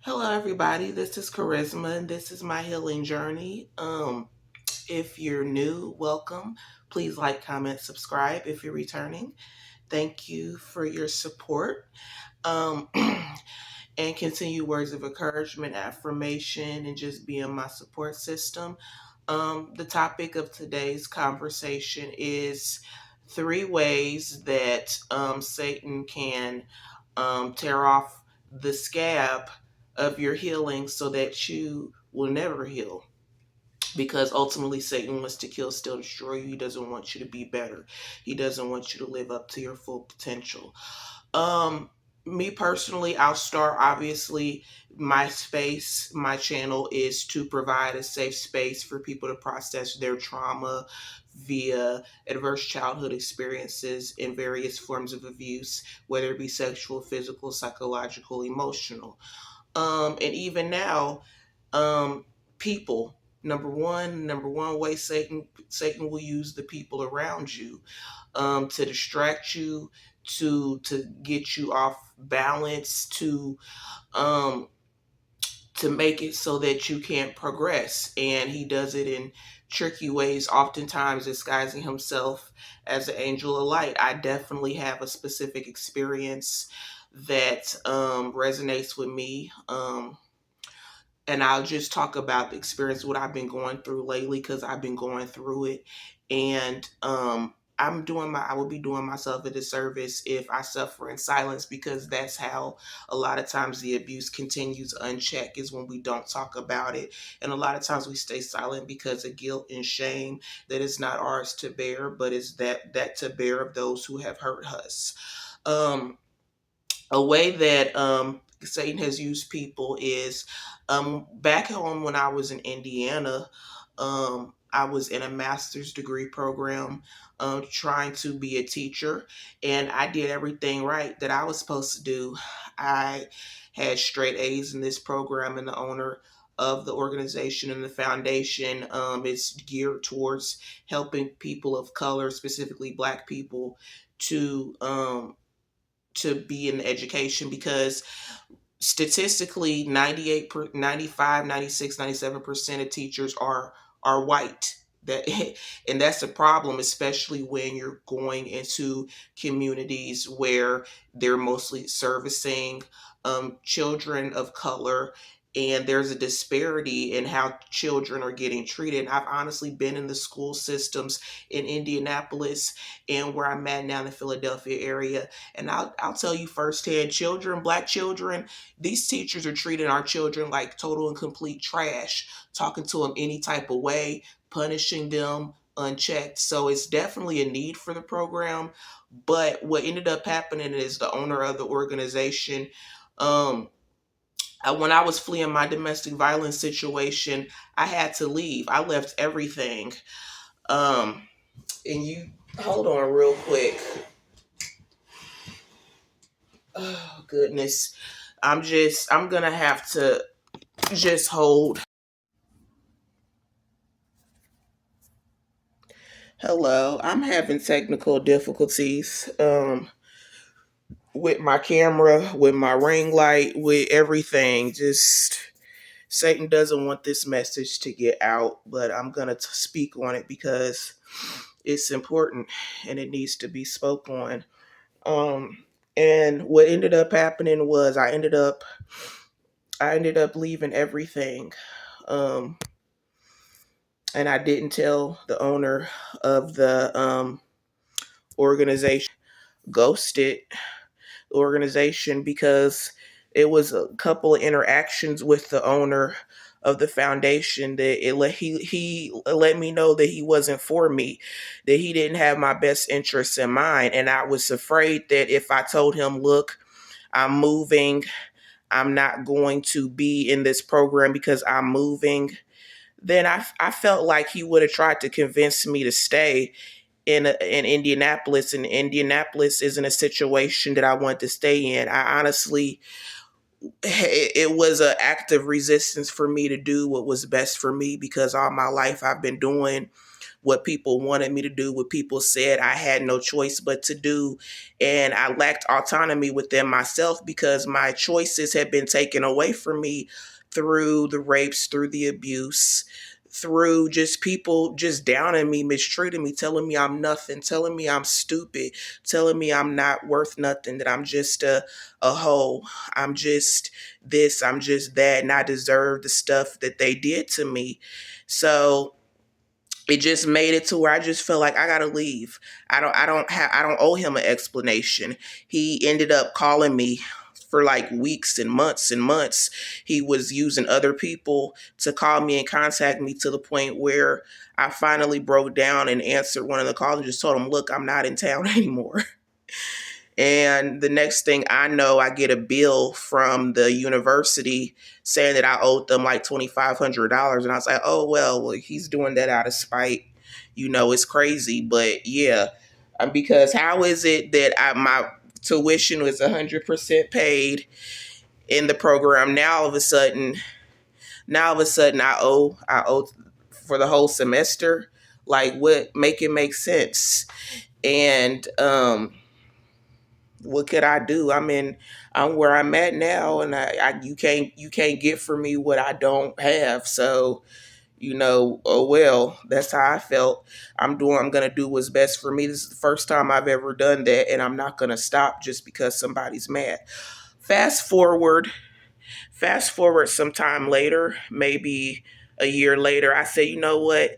Hello, everybody. This is Charisma, and this is my healing journey. If you're new, welcome. Please like, comment, subscribe. If you're returning, thank you for your support. Um, and continue words of encouragement, affirmation, and just being my support system. The topic of today's conversation is three ways that Satan can tear off the scab of your healing so that you will never heal. Because ultimately, Satan wants to kill, steal, destroy you. He doesn't want you to be better. He doesn't want you to live up to your full potential. Um, Me personally, I'll start obviously. My space, my channel is to provide a safe space for people to process their trauma via adverse childhood experiences in various forms of abuse, whether it be sexual, physical, psychological, emotional. And even now, um, people. Number one way Satan will use the people around you to distract you, to get you off balance, um, to make it so that you can't progress. And he does it in tricky ways, oftentimes disguising himself as an angel of light. I definitely have a specific experience that resonates with me. And I'll just talk about the experience, what I've been going through lately, because I've been going through it. And I would be doing myself a disservice if I suffer in silence, because that's how a lot of times the abuse continues unchecked, is when we don't talk about it. And a lot of times we stay silent because of guilt and shame that is not ours to bear, but is that to bear of those who have hurt us. Um, a way that Satan has used people is back home when I was in Indiana. I was in a master's degree program trying to be a teacher, and I did everything right that I was supposed to do. I had straight A's in this program, and the owner of the organization and the foundation is geared towards helping people of color, specifically Black people, to be in education, because statistically 98 95, 96, 97% of teachers are white. That and that's a problem, especially when you're going into communities where they're mostly servicing children of color, and there's a disparity in how children are getting treated. And I've honestly been in the school systems in Indianapolis and where I'm at now in the Philadelphia area, and I'll tell you firsthand, children, Black children, these teachers are treating our children like total and complete trash, talking to them any type of way, punishing them unchecked. So it's definitely a need for the program. But what ended up happening is the owner of the organization, um, when I was fleeing my domestic violence situation, I had to leave. I left everything. Um, and you hold on real quick. Oh goodness. I'm gonna have to just hold. Hello, I'm having technical difficulties with my camera, with my ring light, with everything. Just Satan doesn't want this message to get out, but I'm going to speak on it because it's important and it needs to be spoke on. And what ended up happening was I ended up leaving everything. Um and I didn't tell the owner of the organization. Ghosted the organization because it was a couple of interactions with the owner of the foundation that he let me know that he wasn't for me, that he didn't have my best interests in mind. And I was afraid that if I told him, look, I'm moving, I'm not going to be in this program because I'm moving, then I felt like he would have tried to convince me to stay in Indianapolis, and Indianapolis isn't a situation that I want to stay in. I honestly, it was an act of resistance for me to do what was best for me, because all my life I've been doing what people wanted me to do, what people said I had no choice but to do. And I lacked autonomy within myself because my choices had been taken away from me through the rapes, through the abuse, through just people just downing me, mistreating me, telling me I'm nothing, telling me I'm stupid, telling me I'm not worth nothing, that I'm just a hoe. I'm just this, I'm just that, and I deserve the stuff that they did to me. So it just made it to where I just felt like I gotta leave. I don't owe him an explanation. He ended up calling me for like weeks and months. He was using other people to call me and contact me to the point where I finally broke down and answered one of the calls and just told him, look, I'm not in town anymore. And the next thing I know, I get a bill from the university saying that I owed them like $2,500. And I was like, oh, well, he's doing that out of spite. You know, it's crazy. But yeah, because how is it that my tuition was 100% paid in the program? Now all of a sudden I owe for the whole semester. Like, what? Make it make sense. And, what could I do? I'm where I'm at now, and you can't get from me what I don't have. So, oh well, that's how I felt. I'm gonna do what's best for me. This is the first time I've ever done that, and I'm not gonna stop just because somebody's mad. Fast forward, fast forward some time later, maybe a year later, I say, you know what?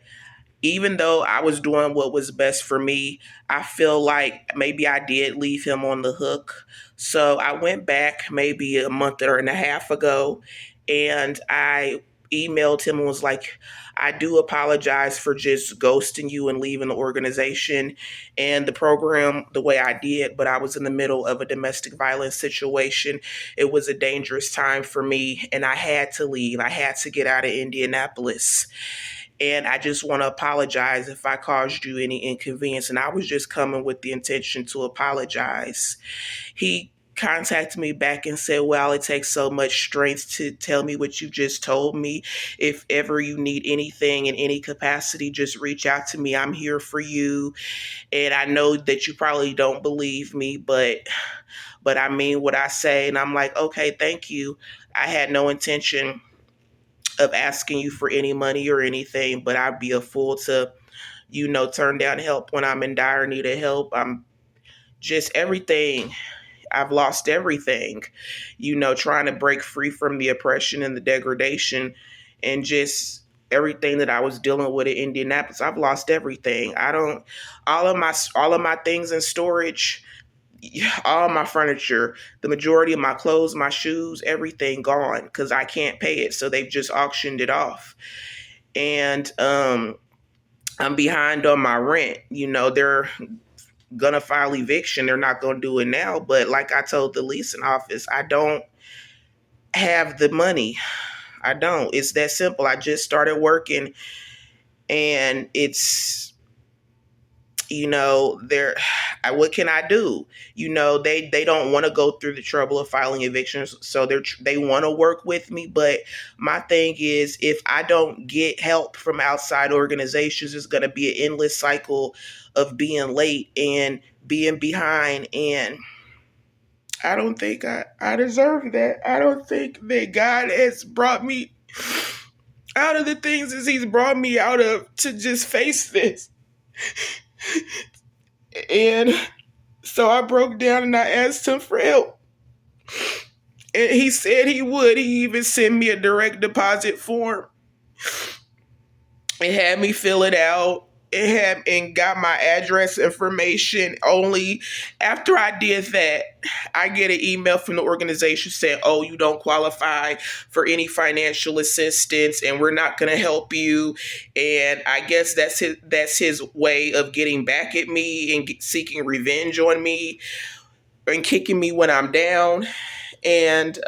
Even though I was doing what was best for me, I feel like maybe I did leave him on the hook. So I went back maybe a month or and a half ago, and I emailed him and was like, I do apologize for just ghosting you and leaving the organization and the program the way I did, but I was in the middle of a domestic violence situation. It was a dangerous time for me, and I had to leave. I had to get out of Indianapolis. And I just want to apologize if I caused you any inconvenience. And I was just coming with the intention to apologize. He contacted me back and said, well, it takes so much strength to tell me what you just told me. If ever you need anything in any capacity, just reach out to me. I'm here for you. And I know that you probably don't believe me, but I mean what I say. And I'm like, okay, thank you. I had no intention of asking you for any money or anything, but I'd be a fool to, turn down help when I'm in dire need of help. I'm just everything. I've lost everything, trying to break free from the oppression and the degradation and just everything that I was dealing with in Indianapolis. I've lost everything. I don't, all of my things in storage, all my furniture, the majority of my clothes, my shoes, everything gone because I can't pay it. So they've just auctioned it off. And I'm behind on my rent. They're gonna file eviction. They're not gonna do it now. But like I told the leasing office, I don't have the money. I don't. It's that simple. I just started working, and it's, they're, what can I do? They don't want to go through the trouble of filing evictions, so they want to work with me. But my thing is, if I don't get help from outside organizations, it's going to be an endless cycle of being late and being behind. And I don't think I deserve that. I don't think that God has brought me out of the things that He's brought me out of to just face this. And so I broke down and I asked him for help. And he said he would. He even sent me a direct deposit form. It had me fill it out. And got my address information. Only after I did that, I get an email from the organization saying, oh, you don't qualify for any financial assistance and we're not going to help you. And I guess that's his way of getting back at me and seeking revenge on me and kicking me when I'm down. And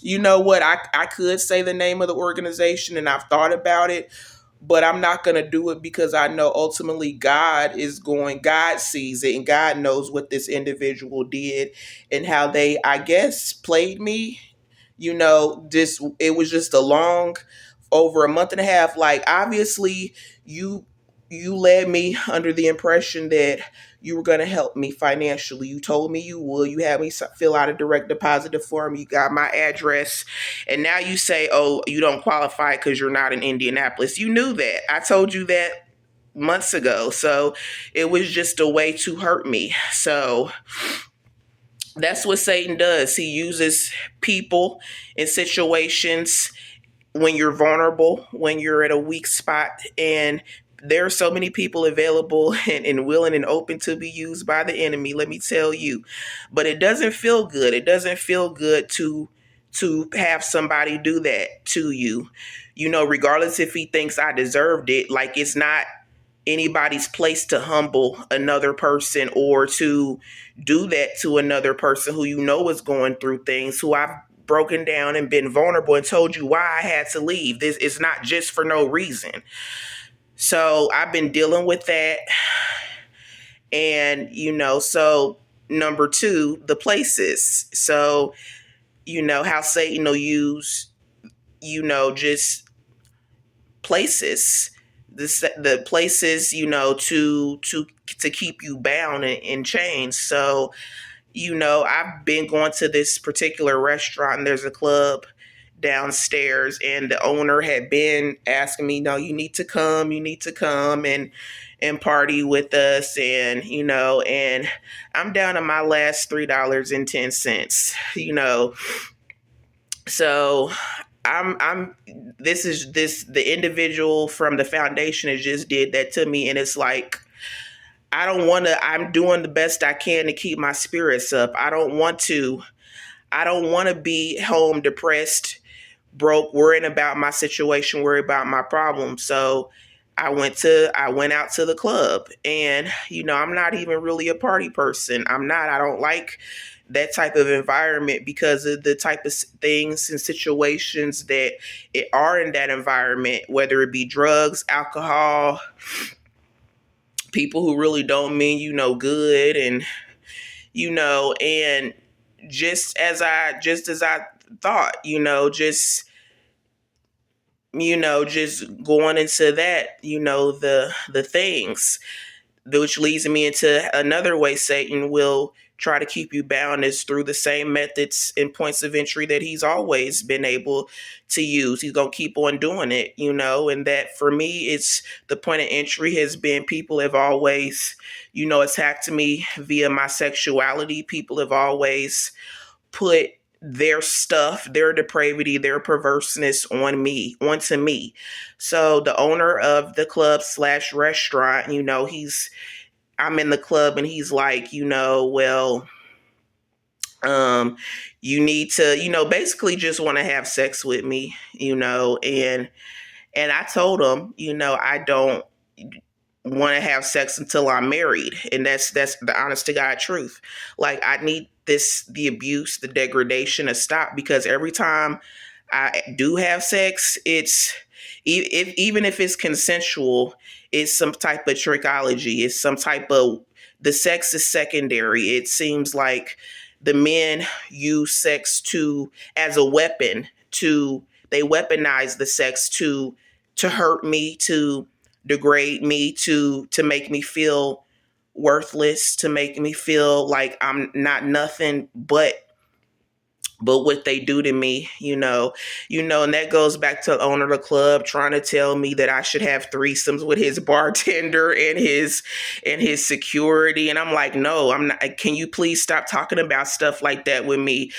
you know what? I could say the name of the organization, and I've thought about it, but I'm not going to do it because I know ultimately God sees it, and God knows what this individual did and how they, I guess, played me. It was just a long over a month and a half. Like, obviously, you you led me under the impression that you were going to help me financially. You told me you would. You had me fill out a direct deposit form. You got my address. And now you say, oh, you don't qualify because you're not in Indianapolis. You knew that. I told you that months ago. So it was just a way to hurt me. So that's what Satan does. He uses people in situations when you're vulnerable, when you're at a weak spot, and there are so many people available and willing and open to be used by the enemy, let me tell you. But it doesn't feel good. It doesn't feel good to have somebody do that to you. Regardless if he thinks I deserved it, like, it's not anybody's place to humble another person or to do that to another person who is going through things, who I've broken down and been vulnerable and told you why I had to leave. This is not just for no reason. So I've been dealing with that. And, so number two, the places. So, how Satan will use, just places, the places, to keep you bound in chains. So, I've been going to this particular restaurant, and there's a club downstairs, and the owner had been asking me, no, you need to come and party with us. And, and I'm down to my last $3.10, so I'm the individual from the foundation has just did that to me. And it's like, I'm doing the best I can to keep my spirits up. I don't want to be home depressed, broke, worrying about my situation, worried about my problems. So I went out to the club, and, I'm not even really a party person. I don't like that type of environment because of the type of things and situations that are in that environment, whether it be drugs, alcohol, people who really don't mean good, and and just as I thought, just going into that, the things, which leads me into another way Satan will try to keep you bound, is through the same methods and points of entry that he's always been able to use. He's going to keep on doing it, and that for me, it's the point of entry has been people have always, attacked me via my sexuality. People have always put their stuff, their depravity, their perverseness onto me. So the owner of the club slash restaurant, I'm in the club, and he's like, well, you need to, basically just want to have sex with me, and I told him, I don't want to have sex until I'm married. And that's the honest to God truth. Like, I need the abuse, the degradation to stop, because every time I do have sex, it's, even if it's consensual, it's some type of trichology. It's some type of, the sex is secondary. It seems like the men use sex as a weapon they weaponize the sex to hurt me, to degrade me, to make me feel worthless, to make me feel like I'm not nothing but what they do to me, and that goes back to the owner of the club trying to tell me that I should have threesomes with his bartender and his security. And I'm like, no, I'm not. Can you please stop talking about stuff like that with me?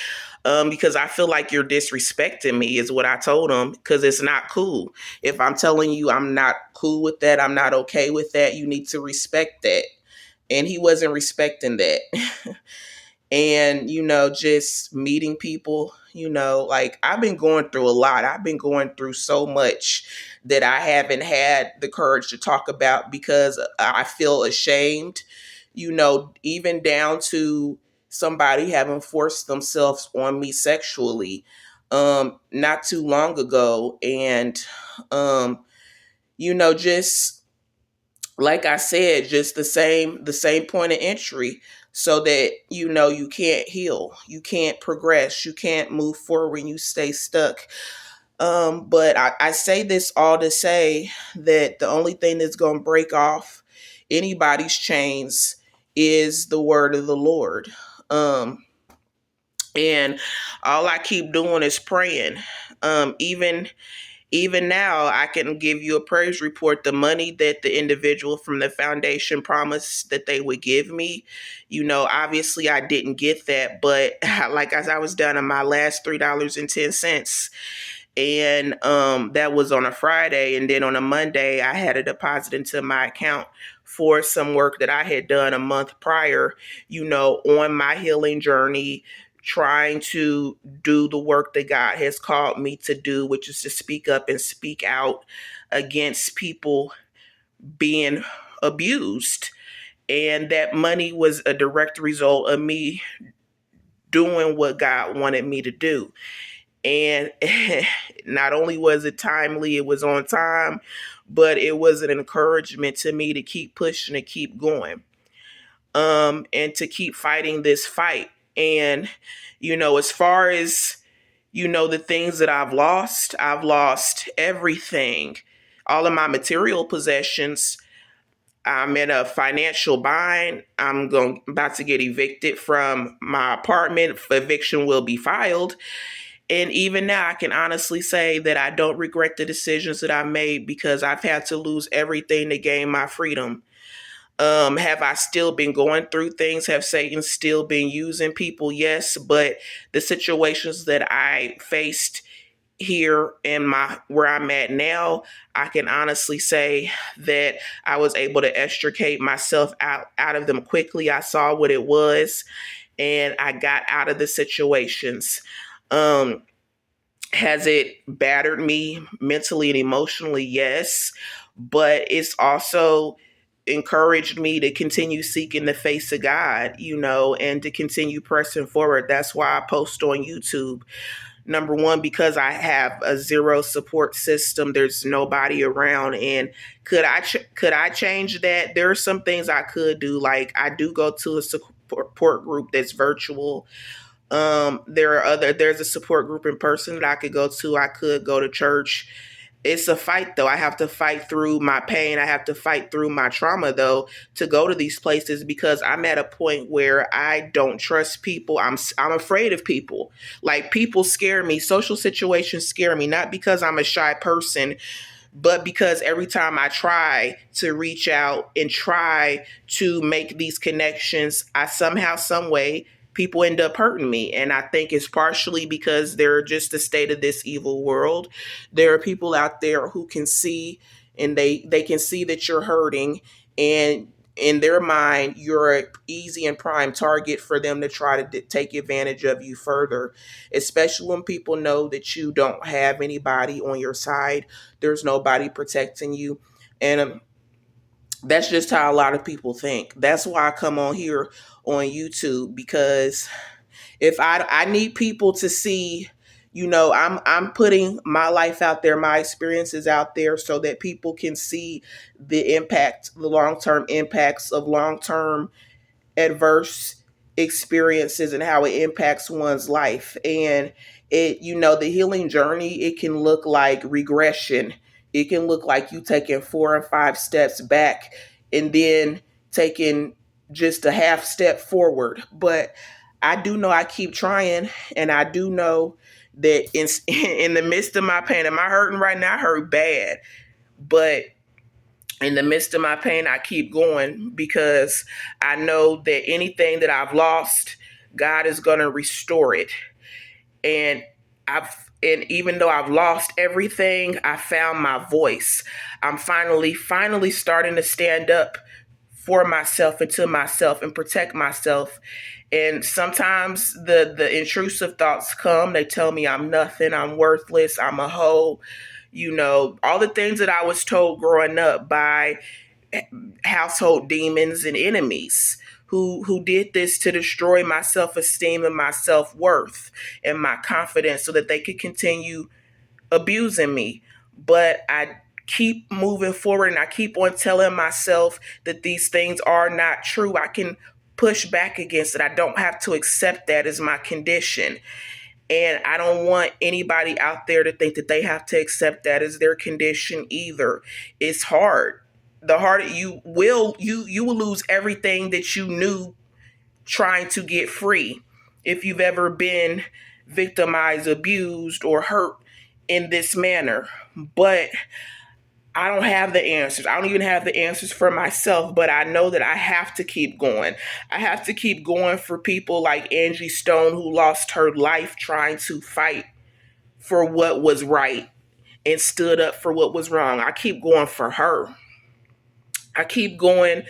Because I feel like you're disrespecting me, is what I told him, because it's not cool. If I'm telling you I'm not cool with that, I'm not okay with that, you need to respect that. And he wasn't respecting that. And, just meeting people, like, I've been going through a lot. I've been going through so much that I haven't had the courage to talk about because I feel ashamed, even down to somebody having forced themselves on me sexually not too long ago. And, just like I said, just the same point of entry, so that you can't heal, you can't progress, you can't move forward, you stay stuck. But I say this all to say that the only thing that's going to break off anybody's chains is the word of the Lord. And all I keep doing is praying. Even now, I can give you a praise report. The money that the individual from the foundation promised that they would give me, obviously I didn't get that. But like as I was down to my last $3.10, and that was on a Friday, and then on a Monday I had a deposit into my account for some work that I had done a month prior, on my healing journey, trying to do the work that God has called me to do, which is to speak up and speak out against people being abused. And that money was a direct result of me doing what God wanted me to do. And not only was it timely, it was on time, but it was an encouragement to me to keep pushing, to keep going, and to keep fighting this fight. And, as far as, the things that I've lost everything, all of my material possessions. I'm in a financial bind. About to get evicted from my apartment. Eviction will be filed. And even now, I can honestly say that I don't regret the decisions that I made, because I've had to lose everything to gain my freedom. Have I still been going through things? Have Satan still been using people? Yes, but the situations that I faced here in where I'm at now, I can honestly say that I was able to extricate myself out of them quickly. I saw what it was, and I got out of the situations. Has it battered me mentally and emotionally? Yes. But it's also encouraged me to continue seeking the face of God, and to continue pressing forward. That's why I post on YouTube. Number one, because I have a zero support system. There's nobody around. And could I change that? There are some things I could do. Like, I do go to a support group that's virtual. There's a support group in person that I could go to. I could go to church. It's a fight, though. I have to fight through my pain. I have to fight through my trauma, though, to go to these places, because I'm at a point where I don't trust people. I'm afraid of people. Like, people scare me. Social situations scare me, not because I'm a shy person, but because every time I try to reach out and try to make these connections, I somehow, some way, people end up hurting me. And I think it's partially because they're just the state of this evil world. There are people out there who can see, and they can see that you're hurting, and in their mind, you're an easy and prime target for them to try to take advantage of you further, especially when people know that you don't have anybody on your side. There's nobody protecting you. And that's just how a lot of people think. That's why I come on here on YouTube, because if I need people to see, I'm putting my life out there, my experiences out there, so that people can see the long-term impacts of long-term adverse experiences and how it impacts one's life. And the healing journey, it can look like regression. It can look like you taking 4 and 5 steps back, and then taking just a half step forward. But I do know I keep trying, and I do know that in the midst of my pain, am I hurting right now? I hurt bad. But in the midst of my pain, I keep going, because I know that anything that I've lost, God is going to restore it. And and even though I've lost everything, I found my voice. I'm finally starting to stand up for myself and to myself and protect myself. And sometimes the intrusive thoughts come. They tell me I'm nothing, I'm worthless, I'm a hoe. All the things that I was told growing up by household demons and enemies who did this to destroy my self-esteem and my self-worth and my confidence, so that they could continue abusing me. But I keep moving forward, and I keep on telling myself that these things are not true. I can push back against it. I don't have to accept that as my condition. And I don't want anybody out there to think that they have to accept that as their condition either. It's hard. The harder you will lose everything that you knew trying to get free. If you've ever been victimized, abused, or hurt in this manner. But I don't have the answers. I don't even have the answers for myself, but I know that I have to keep going. I have to keep going for people like Angie Stone, who lost her life trying to fight for what was right and stood up for what was wrong. I keep going for her. I keep going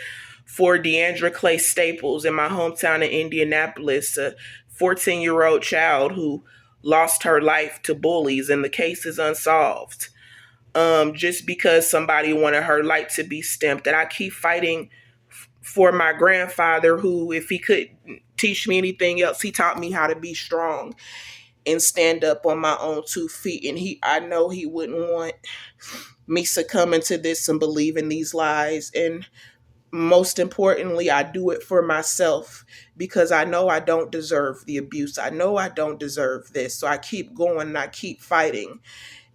for Deandra Clay Staples in my hometown in Indianapolis, a 14-year-old child who lost her life to bullies and the case is unsolved. Just because somebody wanted her light to be stamped. And I keep fighting for my grandfather, who, if he could teach me anything else, he taught me how to be strong and stand up on my own 2 feet. And I know he wouldn't want me succumbing to this and believing these lies. And most importantly, I do it for myself because I know I don't deserve the abuse. I know I don't deserve this. So I keep going and I keep fighting.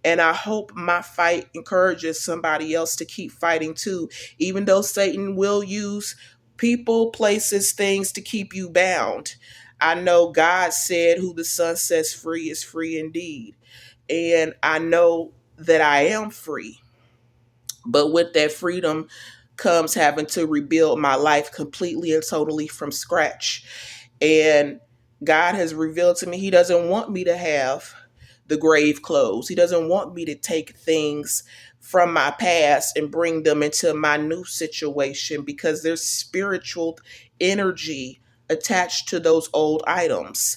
And I hope my fight encourages somebody else to keep fighting too, even though Satan will use people, places, things to keep you bound. I know God said, who the Son sets free is free indeed. And I know that I am free. But with that freedom comes having to rebuild my life completely and totally from scratch. And God has revealed to me He doesn't want me to have the grave clothes. He doesn't want me to take things from my past and bring them into my new situation, because there's spiritual energy attached to those old items.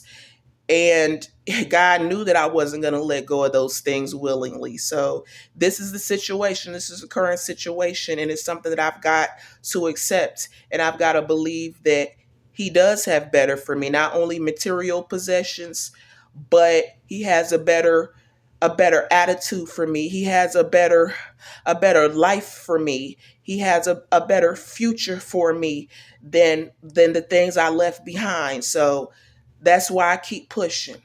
And God knew that I wasn't going to let go of those things willingly. So this is the situation. This is the current situation. And it's something that I've got to accept. And I've got to believe that He does have better for me, not only material possessions, but He has a better attitude for me. He has a better life for me. He has a better future for me than the things I left behind. So that's why I keep pushing.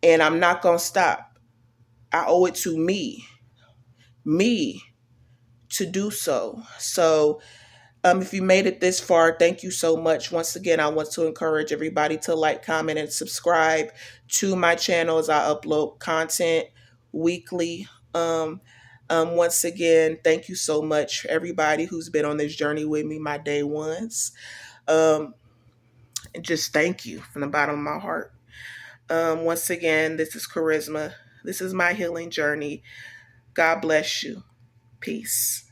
And I'm not going to stop. I owe it to me to do so. So if you made it this far, thank you so much. Once again, I want to encourage everybody to like, comment, and subscribe to my channel as I upload content weekly. Once again, thank you so much, everybody who's been on this journey with me, my day ones. And just thank you from the bottom of my heart. Once again, this is Charisma. This is my healing journey. God bless you. Peace.